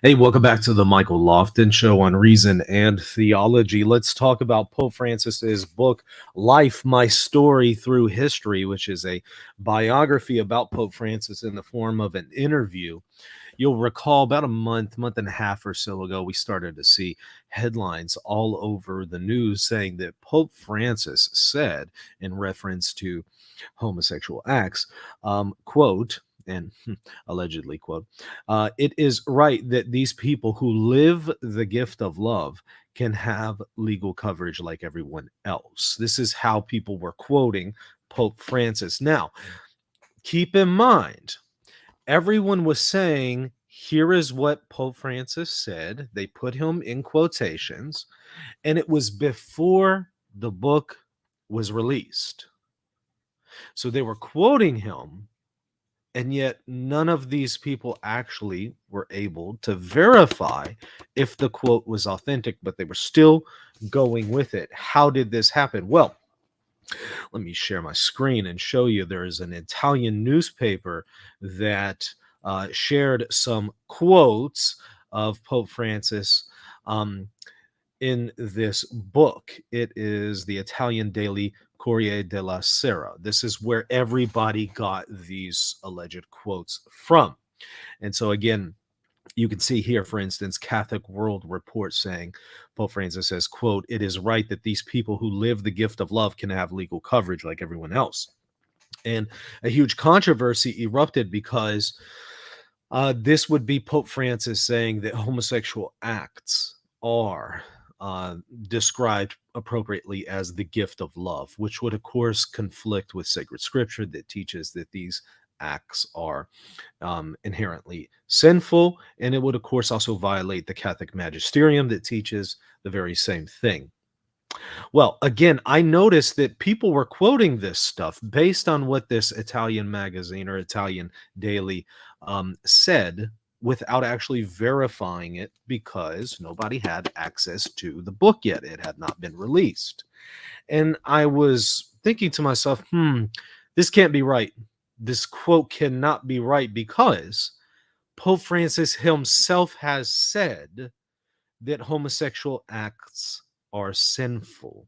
Hey, welcome back to the Michael Lofton Show on Reason and Theology. Let's talk about Pope Francis's book, Life, My Story Through History, which is a biography about Pope Francis in the form of an interview. You'll recall about a month and a half or so ago, we started to see headlines all over the news saying that Pope Francis said, in reference to homosexual acts, quote, and allegedly, quote, it is right that these people who live the gift of love can have legal coverage like everyone else. This is how people were quoting Pope Francis. Now, keep in mind, everyone was saying, here is what Pope Francis said. They put him in quotations, and it was before the book was released. So they were quoting him, and yet none of these people actually were able to verify if the quote was authentic, but they were still going with it. How did this happen? Well, let me share my screen and show you. There is an Italian newspaper that shared some quotes of Pope Francis in this book. It is the Italian daily Corriere della Sera. This is where everybody got these alleged quotes from. And so again, you can see here, for instance, Catholic World Report saying, Pope Francis says, quote, it is right that these people who live the gift of love can have legal coverage like everyone else. And a huge controversy erupted because this would be Pope Francis saying that homosexual acts are described appropriately as the gift of love, which would, of course, conflict with sacred scripture that teaches that these acts are inherently sinful. And it would, of course, also violate the Catholic magisterium that teaches the very same thing. Well, again, I noticed that people were quoting this stuff based on what this Italian magazine or Italian daily said without actually verifying it because nobody had access to the book yet. It had not been released. And I was thinking to myself, this can't be right. This quote cannot be right because Pope Francis himself has said that homosexual acts are sinful.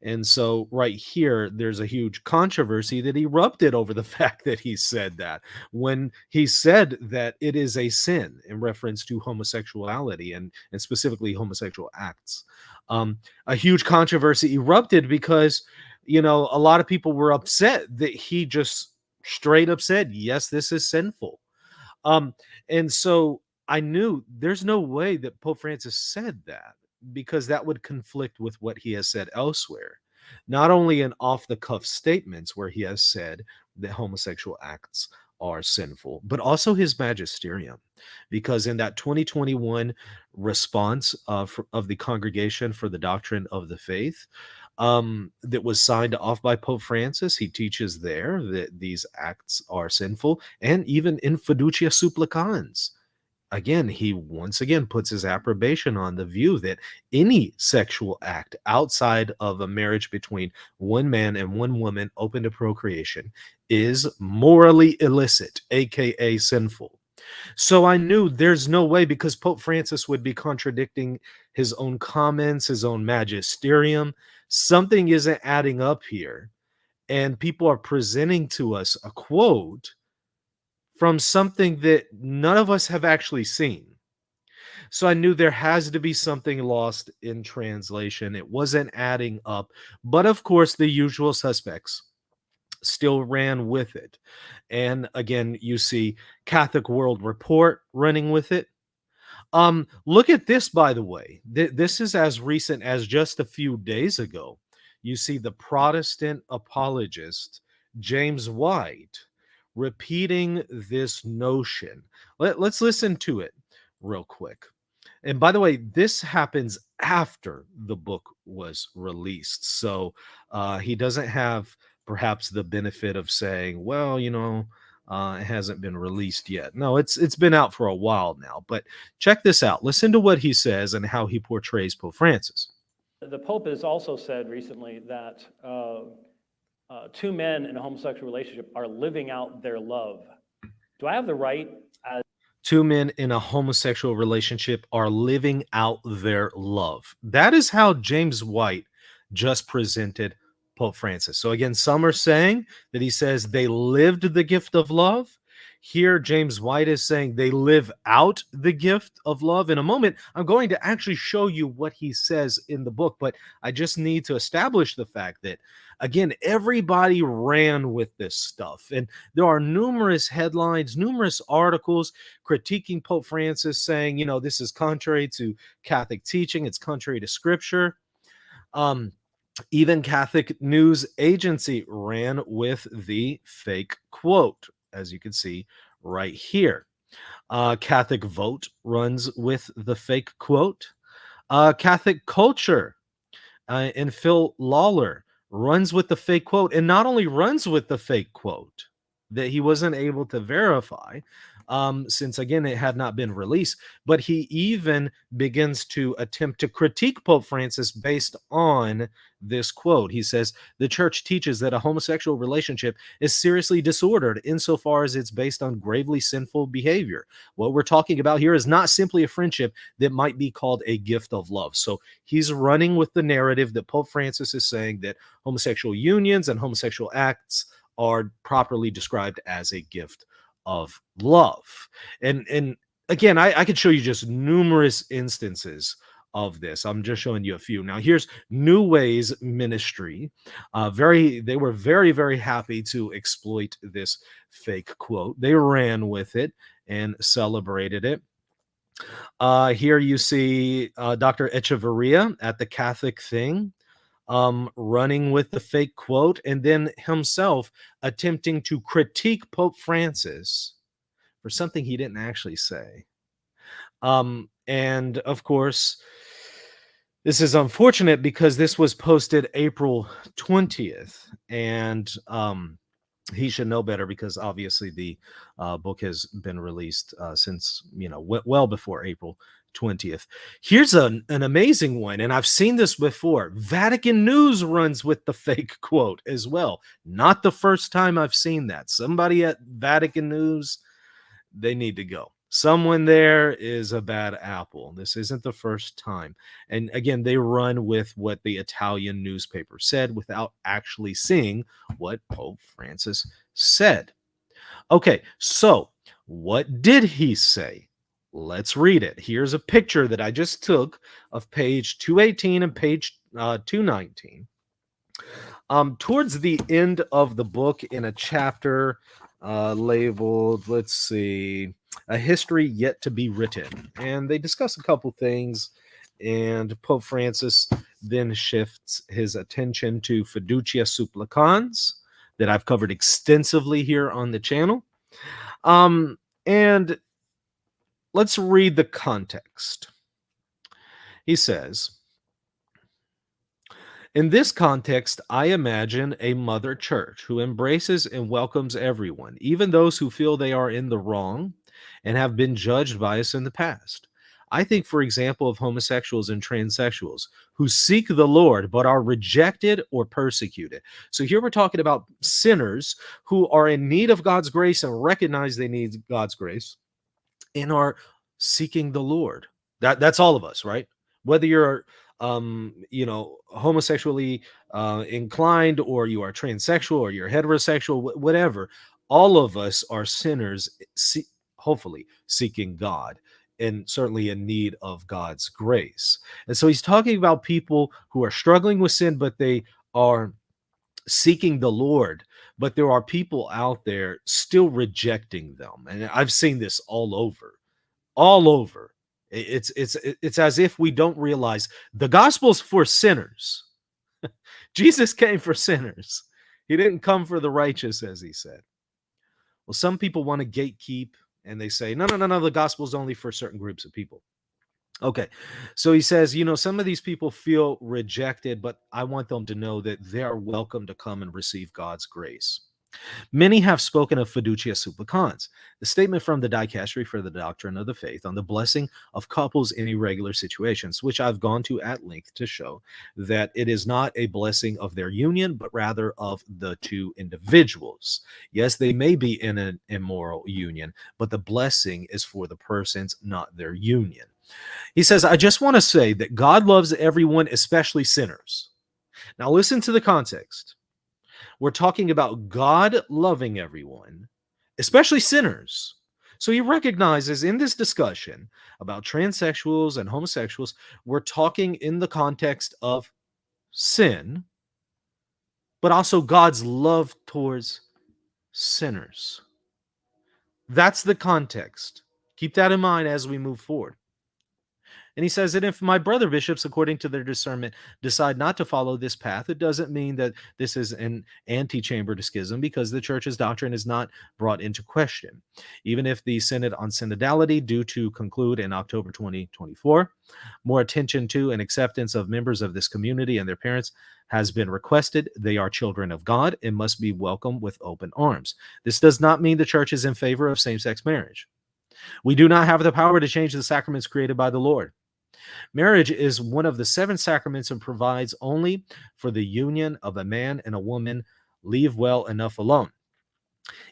And so right here, there's a huge controversy that erupted over the fact that he said that. When he said that it is a sin in reference to homosexuality and specifically homosexual acts, a huge controversy erupted because, a lot of people were upset that he just straight up said, yes, this is sinful. And so I knew there's no way that Pope Francis said that because that would conflict with what he has said elsewhere. Not only in off-the-cuff statements where he has said that homosexual acts are sinful, but also his magisterium. Because in that 2021 response of the Congregation for the Doctrine of the Faith, that was signed off by Pope Francis, he teaches there that these acts are sinful, and even in Fiducia Supplicans. Again, he once again puts his approbation on the view that any sexual act outside of a marriage between one man and one woman open to procreation is morally illicit, aka sinful. So I knew there's no way, because Pope Francis would be contradicting his own comments, his own magisterium. Something isn't adding up here. And people are presenting to us a quote from something that none of us have actually seen. So I knew there has to be something lost in translation. It wasn't adding up. But of course, the usual suspects still ran with it. And again, you see Catholic World Report running with it. Look at this, by the way. This is as recent as just a few days ago. You see the Protestant apologist James White repeating this notion. Let's listen to it real quick. And by the way, this happens after the book was released. So he doesn't have perhaps the benefit of saying, well, it hasn't been released yet. No, it's been out for a while now. But check this out. Listen to what he says and how he portrays Pope Francis. The Pope has also said recently that two men in a homosexual relationship are living out their love. Do I have the right as Two men in a homosexual relationship are living out their love. That is how James White just presented Pope Francis. So, again, some are saying that he says they lived the gift of love. Here, James White is saying they live out the gift of love. In a moment, I'm going to actually show you what he says in the book, but I just need to establish the fact that, again, everybody ran with this stuff. And there are numerous headlines, numerous articles critiquing Pope Francis, saying, this is contrary to Catholic teaching, it's contrary to scripture. Um, Even Catholic News Agency ran with the fake quote, as you can see right here. Catholic Vote runs with the fake quote. Catholic Culture and Phil Lawler runs with the fake quote, and not only runs with the fake quote that he wasn't able to verify, since again it had not been released, but he even begins to attempt to critique Pope Francis based on this quote. He says the church teaches that a homosexual relationship is seriously disordered insofar as it's based on gravely sinful behavior. What we're talking about here is not simply a friendship that might be called a gift of love. So he's running with the narrative that Pope Francis is saying that homosexual unions and homosexual acts are properly described as a gift of love. And again, I could show you just numerous instances of this. I'm just showing you a few. Now, here's New Ways Ministry. They were very, very happy to exploit this fake quote. They ran with it and celebrated it. Here you see Dr. Echeverria at the Catholic Thing, running with the fake quote, and then himself attempting to critique Pope Francis for something he didn't actually say. And of course, this is unfortunate because this was posted April 20th, and he should know better because obviously the book has been released since well before April 20th. Here's an amazing one, and I've seen this before. Vatican News runs with the fake quote as well. Not the first time I've seen that. Somebody at Vatican News, they need to go. Someone there is a bad apple. This isn't the first time. And again, they run with what the Italian newspaper said without actually seeing what Pope Francis said. Okay, so what did he say? Let's read it. Here's a picture that I just took of page 218 and page 219. Towards the end of the book, in a chapter labeled, let's see, A History Yet to Be Written. And they discuss a couple things, and Pope Francis then shifts his attention to Fiducia Supplicans, that I've covered extensively here on the channel. And let's read the context. He says, in this context, I imagine a mother church who embraces and welcomes everyone, even those who feel they are in the wrong and have been judged by us in the past. I think, for example, of homosexuals and transsexuals who seek the Lord but are rejected or persecuted. So here we're talking about sinners who are in need of God's grace and recognize they need God's grace and are seeking the Lord. That's all of us, right? Whether you're homosexually inclined, or you are transsexual, or you're heterosexual, whatever, all of us are sinners, hopefully seeking God, and certainly in need of God's grace. And so he's talking about people who are struggling with sin, but they are seeking the Lord, but there are people out there still rejecting them. And I've seen this all over, all over. It's as if we don't realize the gospel's for sinners. Jesus came for sinners. He didn't come for the righteous, as he said. Well, some people want to gatekeep, and they say, no, the gospel's only for certain groups of people. Okay, so he says, some of these people feel rejected, but I want them to know that they are welcome to come and receive God's grace. Many have spoken of fiducia supplicans, the statement from the dicastery for the doctrine of the faith on the blessing of couples in irregular situations, which I've gone to at length to show that it is not a blessing of their union, but rather of the two individuals. Yes, they may be in an immoral union, but the blessing is for the persons, not their union. He says, I just want to say that God loves everyone, especially sinners. Now, listen to the context. We're talking about God loving everyone, especially sinners. So he recognizes in this discussion about transsexuals and homosexuals, we're talking in the context of sin, but also God's love towards sinners. That's the context. Keep that in mind as we move forward. And he says that if my brother bishops, according to their discernment, decide not to follow this path, it doesn't mean that this is an antechamber to schism, because the church's doctrine is not brought into question. Even if the Synod on Synodality, due to conclude in October 2024, more attention to and acceptance of members of this community and their parents has been requested. They are children of God and must be welcomed with open arms. This does not mean the church is in favor of same-sex marriage. We do not have the power to change the sacraments created by the Lord. Marriage is one of the 7 sacraments and provides only for the union of a man and a woman. Leave well enough alone.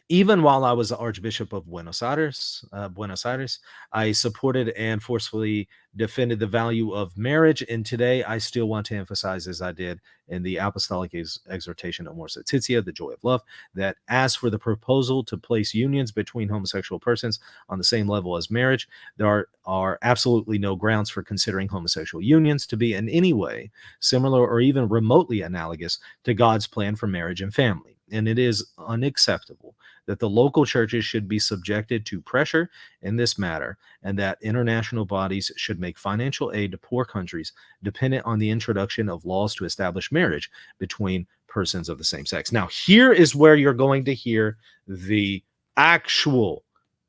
Even while I was the Archbishop of Buenos Aires, I supported and forcefully defended the value of marriage. And today I still want to emphasize, as I did in the Apostolic Exhortation of Amor Laetitia, the joy of love, that as for the proposal to place unions between homosexual persons on the same level as marriage, there are absolutely no grounds for considering homosexual unions to be in any way similar or even remotely analogous to God's plan for marriage and family. And it is unacceptable that the local churches should be subjected to pressure in this matter, and that international bodies should make financial aid to poor countries dependent on the introduction of laws to establish marriage between persons of the same sex. Now, here is where you're going to hear the actual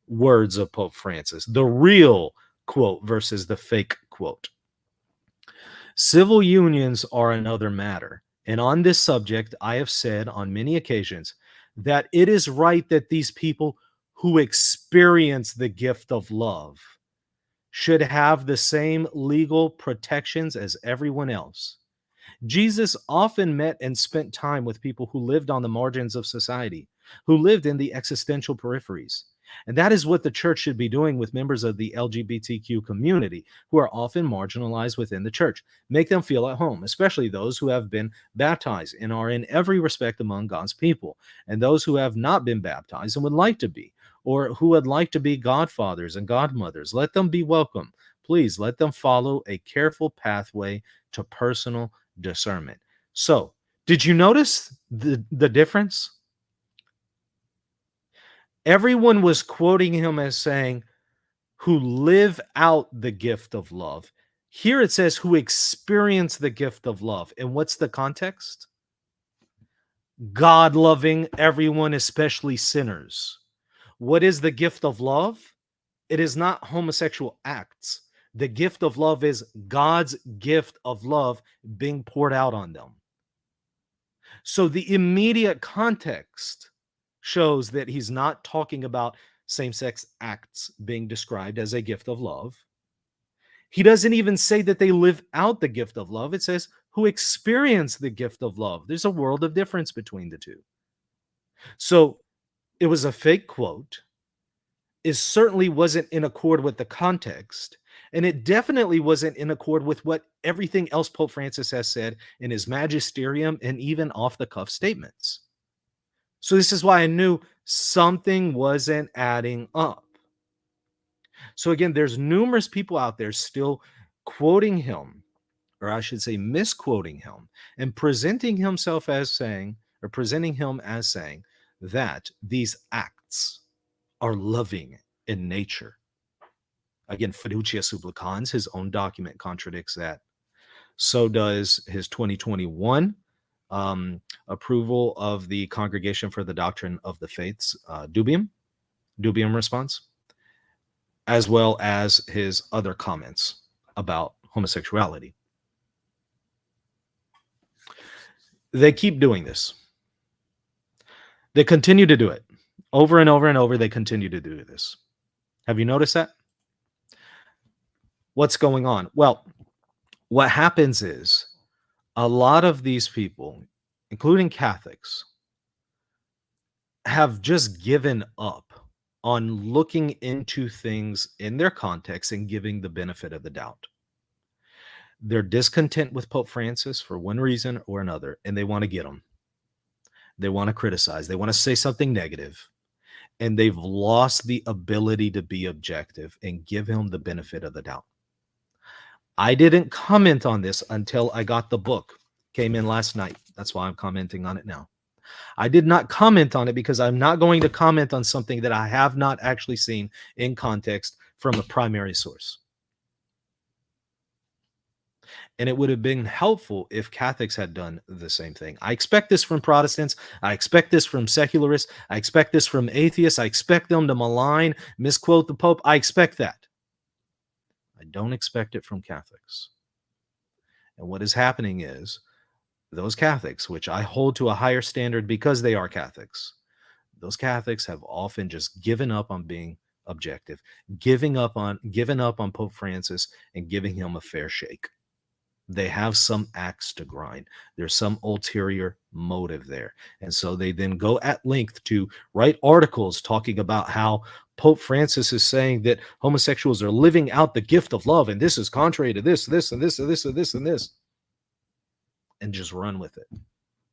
words of Pope Francis, the real quote versus the fake quote. Civil unions are another matter. And on this subject, I have said on many occasions that it is right that these people who experience the gift of love should have the same legal protections as everyone else. Jesus often met and spent time with people who lived on the margins of society, who lived in the existential peripheries. And that is what the church should be doing with members of the LGBTQ community who are often marginalized within the church. Make them feel at home, especially those who have been baptized and are in every respect among God's people, and those who have not been baptized and would like to be, or who would like to be godfathers and godmothers. Let them be welcome. Please let them follow a careful pathway to personal discernment. So, did you notice the difference? Everyone was quoting him as saying, who live out the gift of love. Here it says, who experience the gift of love. And what's the context? God loving everyone, especially sinners. What is the gift of love? It is not homosexual acts. The gift of love is God's gift of love being poured out on them. So the immediate context shows that he's not talking about same-sex acts being described as a gift of love. He doesn't even say that they live out the gift of love. It says who experience the gift of love. There's a world of difference between the two. So it was a fake quote. It certainly wasn't in accord with the context. And it definitely wasn't in accord with what everything else Pope Francis has said in his magisterium and even off-the-cuff statements. So this is why I knew something wasn't adding up. So again, there's numerous people out there still quoting him, or I should say misquoting him, and presenting himself as saying, or presenting him as saying that these acts are loving in nature. Again, Fiducia Supplicans, his own document contradicts that. So does his 2021 approval of the Congregation for the Doctrine of the Faith's Dubium response, as well as his other comments about homosexuality. They keep doing this. They continue to do it over and over and over. They continue to do this. Have you noticed that? What's going on? Well, what happens is a lot of these people, including Catholics, have just given up on looking into things in their context and giving the benefit of the doubt. They're discontent with Pope Francis for one reason or another, and they want to get him. They want to criticize. They want to say something negative, and they've lost the ability to be objective and give him the benefit of the doubt. I didn't comment on this until I got the book. Came in last night. That's why I'm commenting on it now. I did not comment on it because I'm not going to comment on something that I have not actually seen in context from a primary source. And it would have been helpful if Catholics had done the same thing. I expect this from Protestants. I expect this from secularists. I expect this from atheists. I expect them to malign, misquote the Pope. I expect that. I don't expect it from Catholics. And what is happening is those Catholics, which I hold to a higher standard because they are Catholics, those Catholics have often just given up on being objective, given up on Pope Francis and giving him a fair shake. They have some axe to grind. There's some ulterior motive there. And so they then go at length to write articles talking about how Pope Francis is saying that homosexuals are living out the gift of love, and this is contrary to this, this, and this, and this, and this, and this, and just run with it.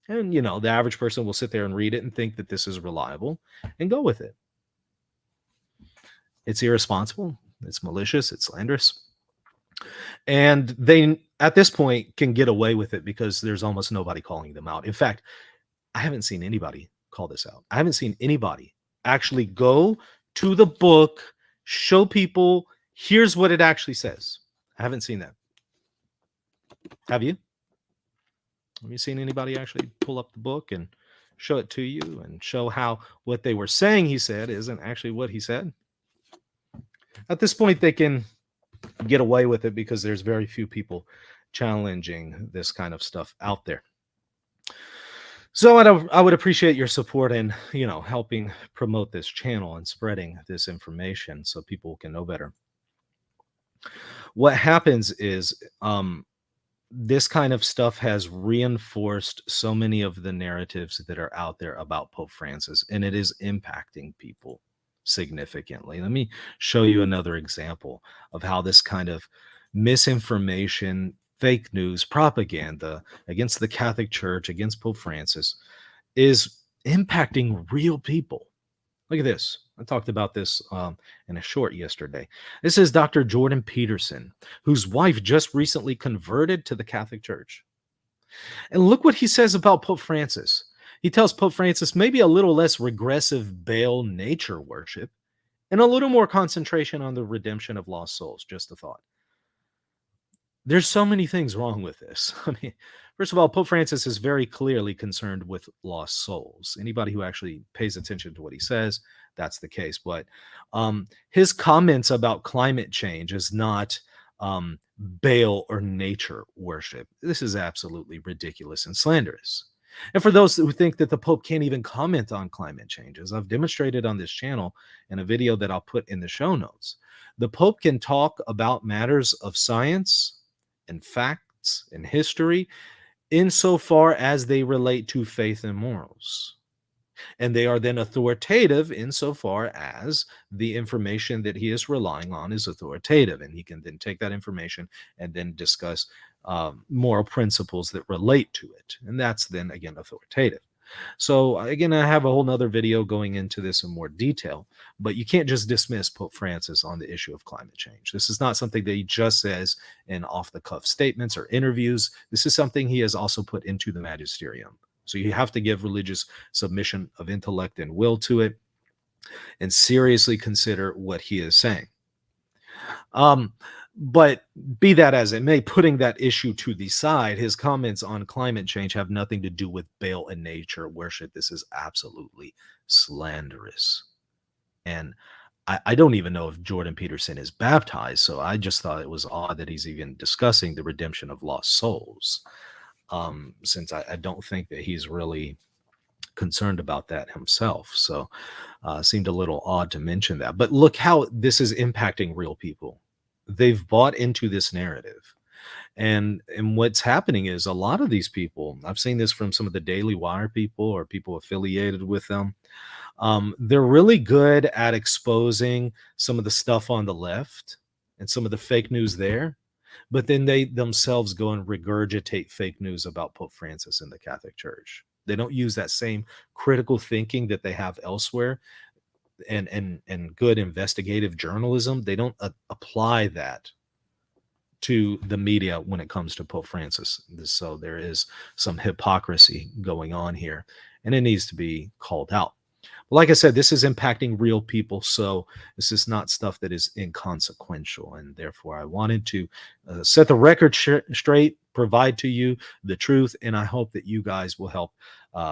And, the average person will sit there and read it and think that this is reliable and go with it. It's irresponsible. It's malicious. It's slanderous. And they, at this point, can get away with it because there's almost nobody calling them out. In fact, I haven't seen anybody call this out. I haven't seen anybody actually go to the book, show people, here's what it actually says. I haven't seen that. Have you? Have you seen anybody actually pull up the book and show it to you and show how what they were saying he said isn't actually what he said? At this point, they can get away with it because there's very few people challenging this kind of stuff out there. So I would appreciate your support in, helping promote this channel and spreading this information so people can know better. What happens is this kind of stuff has reinforced so many of the narratives that are out there about Pope Francis, and it is impacting people significantly. Let me show you another example of how this kind of misinformation, fake news, propaganda against the Catholic Church, against Pope Francis, is impacting real people. Look at this. I talked about this in a short yesterday. This is Dr. Jordan Peterson, whose wife just recently converted to the Catholic Church. And look what he says about Pope Francis. He tells Pope Francis maybe a little less regressive Baal nature worship and a little more concentration on the redemption of lost souls. Just a thought. There's so many things wrong with this. I mean, first of all, Pope Francis is very clearly concerned with lost souls. Anybody who actually pays attention to what he says, that's the case. But his comments about climate change is not Baal or nature worship. This is absolutely ridiculous and slanderous. And for those who think that the Pope can't even comment on climate change, as I've demonstrated on this channel in a video that I'll put in the show notes, the Pope can talk about matters of science and facts and history insofar as they relate to faith and morals. And they are then authoritative insofar as the information that he is relying on is authoritative. And he can then take that information and then discuss moral principles that relate to it. And that's then, again, authoritative. So, again, I have a whole nother video going into this in more detail, but you can't just dismiss Pope Francis on the issue of climate change. This is not something that he just says in off-the-cuff statements or interviews. This is something he has also put into the magisterium. So you have to give religious submission of intellect and will to it and seriously consider what he is saying. But be that as it may, putting that issue to the side, his comments on climate change have nothing to do with Baal and nature worship. This is absolutely slanderous. And I don't even know if Jordan Peterson is baptized, so I just thought it was odd that he's even discussing the redemption of lost souls, since I don't think that he's really concerned about that himself. So seemed a little odd to mention that. But look how this is impacting real people. They've bought into this narrative. And what's happening is a lot of these people, I've seen this from some of the Daily Wire people or people affiliated with them. They're really good at exposing some of the stuff on the left and some of the fake news there, but then they themselves go and regurgitate fake news about Pope Francis and the Catholic Church. They don't use that same critical thinking that they have elsewhere and good investigative journalism. They don't apply that to the media when it comes to Pope Francis. So there is some hypocrisy going on here, and it needs to be called out. But like I said, this is impacting real people, so this is not stuff that is inconsequential, and therefore I wanted to set the record straight, provide to you the truth, and I hope that you guys will help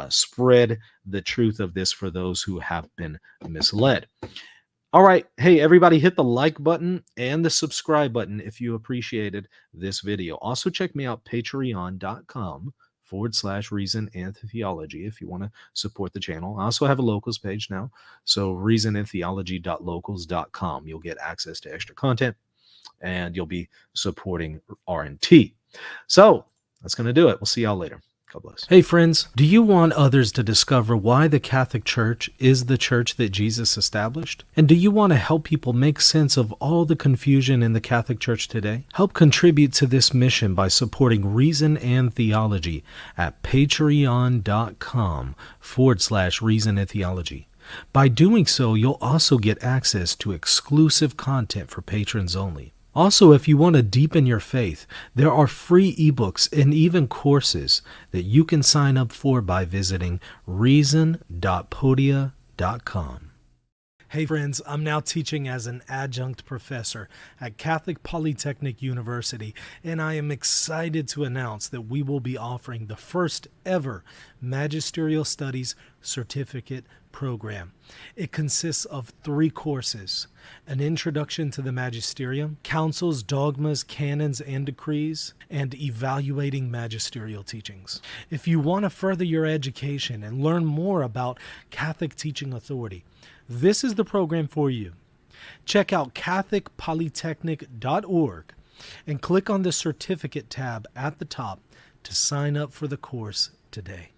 spread the truth of this for those who have been misled. All right. Hey, everybody, hit the like button and the subscribe button if you appreciated this video. Also, check me out, patreon.com/reason and theology if you want to support the channel. I also have a locals page now. So reasonandtheology.locals.com. You'll get access to extra content and you'll be supporting RNT. So that's going to do it. We'll see y'all later. God bless. Hey friends, do you want others to discover why the Catholic Church is the church that Jesus established? And do you want to help people make sense of all the confusion in the Catholic Church today? Help contribute to this mission by supporting Reason and Theology at patreon.com/reason and theology. By doing so, you'll also get access to exclusive content for patrons only. Also, if you want to deepen your faith, there are free ebooks and even courses that you can sign up for by visiting reason.podia.com. Hey friends, I'm now teaching as an adjunct professor at Catholic Polytechnic University, and I am excited to announce that we will be offering the first ever Magisterial Studies Certificate program. It consists of 3 courses: an introduction to the magisterium, councils, dogmas, canons, and decrees, and evaluating magisterial teachings. If you want to further your education and learn more about Catholic teaching authority, this is the program for you. Check out catholicpolytechnic.org and click on the certificate tab at the top to sign up for the course today.